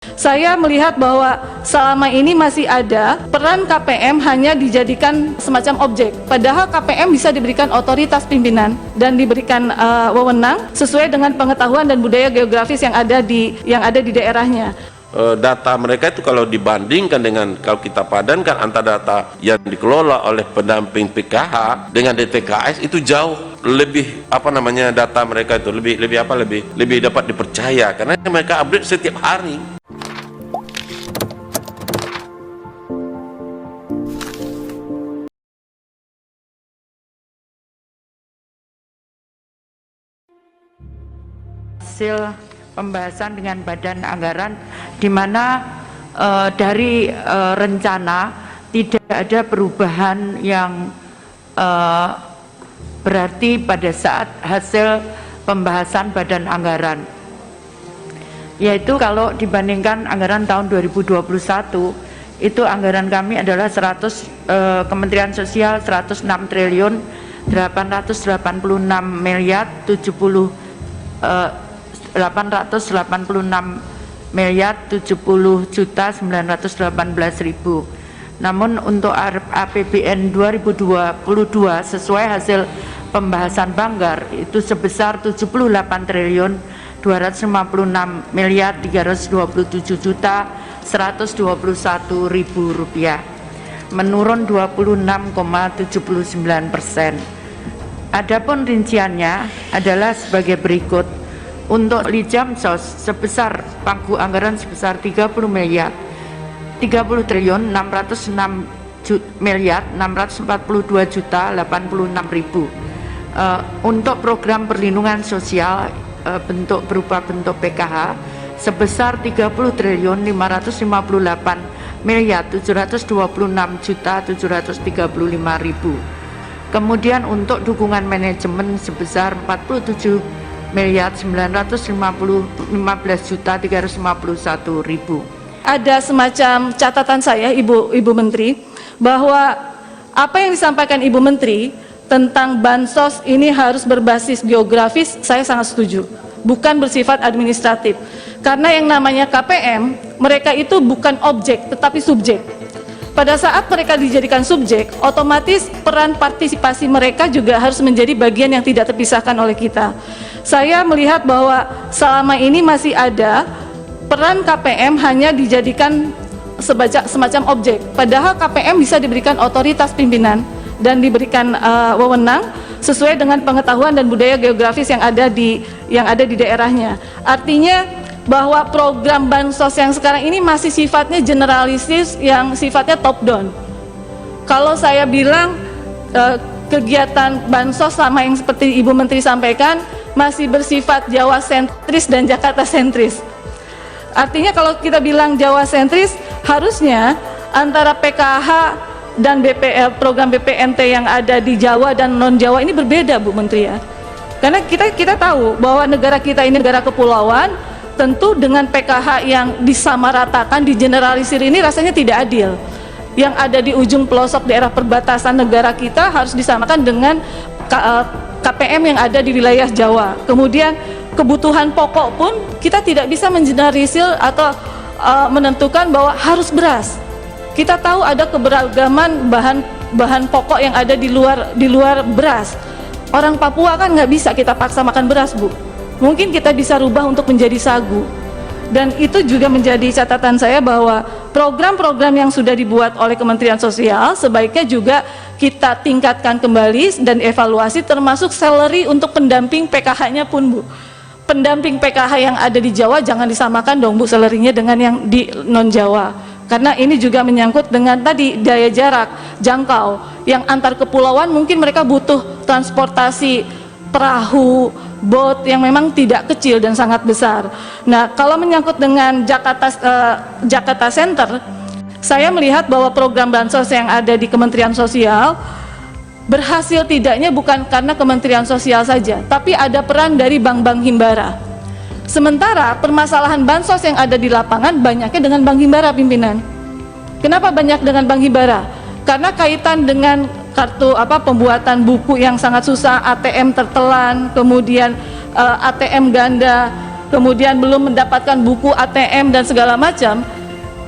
Saya melihat bahwa selama ini masih ada peran KPM hanya dijadikan semacam objek. Padahal KPM bisa diberikan otoritas pimpinan dan diberikan wewenang sesuai dengan pengetahuan dan budaya geografis yang ada di daerahnya. Data mereka itu kalau dibandingkan dengan, kalau kita padankan antara data yang dikelola oleh pendamping PKH dengan DTKS, itu jauh lebih data mereka itu lebih dapat dipercaya karena mereka update setiap hari. Hasil pembahasan dengan Badan Anggaran di mana dari rencana tidak ada perubahan yang berarti pada saat hasil pembahasan Badan Anggaran, yaitu kalau dibandingkan anggaran tahun 2021 itu anggaran kami adalah Kementerian Sosial 106 triliun 886 miliar 70 juta 918.000. Namun untuk APBN 2022 sesuai hasil pembahasan Banggar itu sebesar 78 triliun 256 miliar 327 juta 121.000 rupiah, menurun 26,79%. Adapun rinciannya adalah sebagai berikut. Untuk Lijamsos sebesar pagu anggaran sebesar 30 triliun 606 miliar 642 juta 86.000. Untuk program perlindungan sosial berupa bentuk PKH sebesar 30 triliun 558 miliar 726 juta 735.000. Kemudian untuk dukungan manajemen sebesar 47 miliar 915 juta 351.000. Ada semacam catatan saya, Ibu Menteri, bahwa apa yang disampaikan Ibu Menteri tentang bansos ini harus berbasis geografis, saya sangat setuju, bukan bersifat administratif. Karena yang namanya KPM, mereka itu bukan objek tetapi subjek. Pada saat mereka dijadikan subjek, otomatis peran partisipasi mereka juga harus menjadi bagian yang tidak terpisahkan oleh kita. Saya melihat bahwa selama ini masih ada peran KPM hanya dijadikan semacam objek. Padahal KPM bisa diberikan otoritas pimpinan dan diberikan wewenang sesuai dengan pengetahuan dan budaya geografis yang ada di daerahnya. Artinya bahwa program bansos yang sekarang ini masih sifatnya generalistis, yang sifatnya top down. Kalau saya bilang kegiatan bansos sama yang seperti Ibu Menteri sampaikan masih bersifat Jawa sentris dan Jakarta sentris. Artinya kalau kita bilang Jawa sentris, harusnya antara PKH dan program BPNT yang ada di Jawa dan non Jawa ini berbeda, Bu Menteri ya. Karena kita tahu bahwa negara kita ini negara kepulauan, tentu dengan PKH yang disamaratakan, digeneralisir ini rasanya tidak adil. Yang ada di ujung pelosok daerah perbatasan negara kita harus disamakan dengan KPM yang ada di wilayah Jawa. Kemudian kebutuhan pokok pun kita tidak bisa mengeneralisir atau menentukan bahwa harus beras. Kita tahu ada keberagaman bahan pokok yang ada di luar beras. Orang Papua kan nggak bisa kita paksa makan beras, Bu. Mungkin kita bisa rubah untuk menjadi sagu. Dan itu juga menjadi catatan saya bahwa program-program yang sudah dibuat oleh Kementerian Sosial sebaiknya juga kita tingkatkan kembali dan evaluasi, termasuk salary untuk pendamping PKH-nya pun, Bu. Pendamping PKH yang ada di Jawa jangan disamakan dong, Bu, salary-nya dengan yang di non-Jawa. Karena ini juga menyangkut dengan tadi daya jarak jangkau yang antar kepulauan, mungkin mereka butuh transportasi perahu, bot yang memang tidak kecil dan sangat besar. Nah, kalau menyangkut dengan Jakarta Center, saya melihat bahwa program bansos yang ada di Kementerian Sosial berhasil tidaknya bukan karena Kementerian Sosial saja, tapi ada peran dari bank-bank himbara. Sementara permasalahan bansos yang ada di lapangan banyaknya dengan bank himbara, pimpinan. Kenapa banyak dengan bank himbara? Karena kaitan dengan kartu pembuatan buku yang sangat susah, ATM tertelan, kemudian ATM ganda, kemudian belum mendapatkan buku ATM dan segala macam,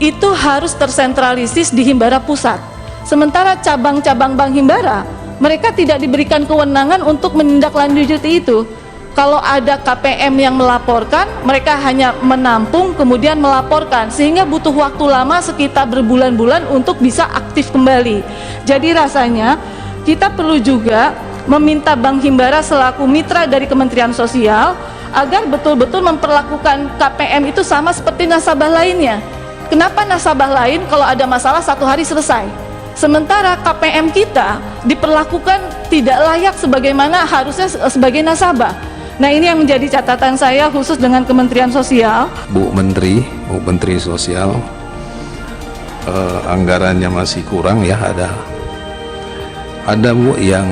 itu harus tersentralisis di Himbara Pusat. Sementara cabang-cabang Bank Himbara, mereka tidak diberikan kewenangan untuk menindaklanjuti itu. Kalau ada KPM yang melaporkan, mereka hanya menampung kemudian melaporkan, sehingga butuh waktu lama sekitar berbulan-bulan untuk bisa aktif kembali. Jadi rasanya kita perlu juga meminta Bank Himbara selaku mitra dari Kementerian Sosial agar betul-betul memperlakukan KPM itu sama seperti nasabah lainnya. Kenapa nasabah lain kalau ada masalah 1 hari selesai? Sementara KPM kita diperlakukan tidak layak sebagaimana harusnya sebagai nasabah. Nah, ini yang menjadi catatan saya khusus dengan Kementerian Sosial. Bu Menteri Sosial, anggarannya masih kurang ya, ada Bu yang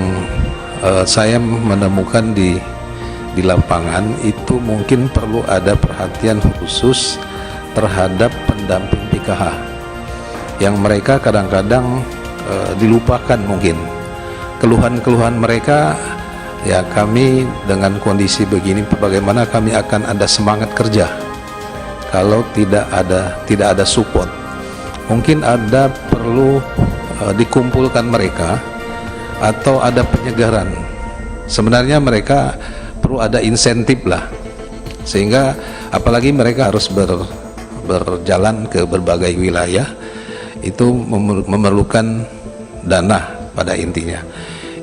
saya menemukan di lapangan itu mungkin perlu ada perhatian khusus terhadap pendamping PKH yang mereka kadang-kadang dilupakan mungkin. Keluhan-keluhan mereka, ya kami dengan kondisi begini bagaimana kami akan ada semangat kerja kalau tidak ada support. Mungkin ada perlu dikumpulkan mereka atau ada penyegaran. Sebenarnya mereka perlu ada insentif lah, sehingga apalagi mereka harus berjalan ke berbagai wilayah, itu memerlukan dana pada intinya.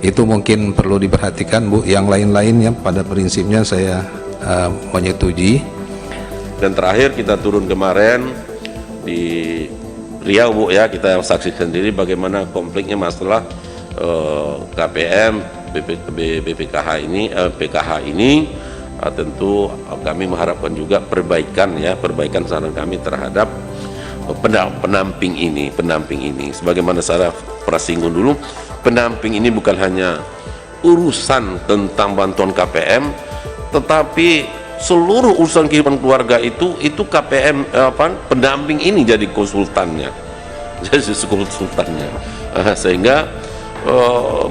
Itu mungkin perlu diperhatikan Bu. Yang lain-lainnya pada prinsipnya saya menyetujui. Dan terakhir kita turun kemarin di Riau Bu ya, kita saksikan sendiri bagaimana konfliknya masalah KPM BPKH ini tentu kami mengharapkan juga perbaikan saran kami terhadap pendamping ini. Sebagaimana saya pernah singgung dulu, pendamping ini bukan hanya urusan tentang bantuan KPM, tetapi seluruh urusan kehidupan keluarga itu KPM pendamping ini jadi konsultannya, sehingga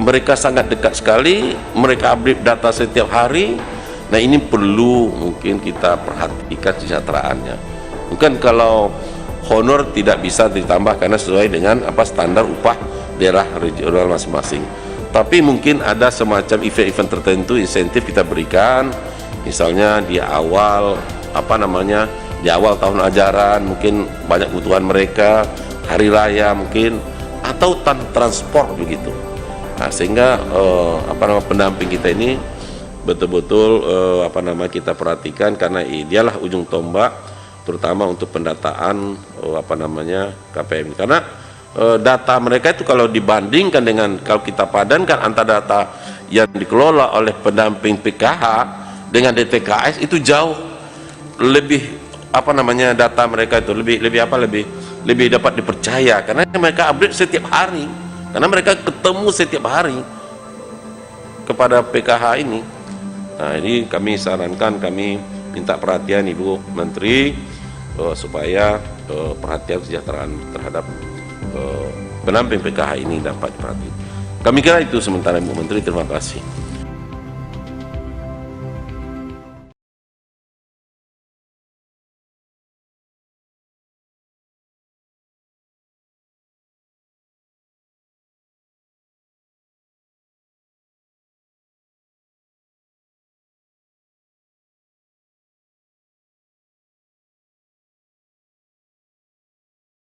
mereka sangat dekat sekali, mereka update data setiap hari. Nah, ini perlu mungkin kita perhatikan kesejahteraannya. Mungkin kalau honor tidak bisa ditambah karena sesuai dengan standar upah daerah regional masing-masing, tapi mungkin ada semacam event-event tertentu insentif kita berikan, misalnya di awal di awal tahun ajaran mungkin banyak kebutuhan mereka, hari raya mungkin, atau transport begitu. Nah, sehingga pendamping kita ini betul-betul kita perhatikan, karena dialah ujung tombak terutama untuk pendataan KPM, karena data mereka itu kalau dibandingkan dengan, kalau kita padankan antara data yang dikelola oleh pendamping PKH dengan DTKS, itu jauh lebih data mereka itu lebih dapat dipercaya, karena mereka update setiap hari, karena mereka ketemu setiap hari kepada PKH ini. Nah, ini kami sarankan, kami minta perhatian Ibu Menteri supaya perhatian kesejahteraan terhadap pendamping PKH ini dapat diperhatikan. Kami kira itu sementara Ibu Menteri. Terima kasih.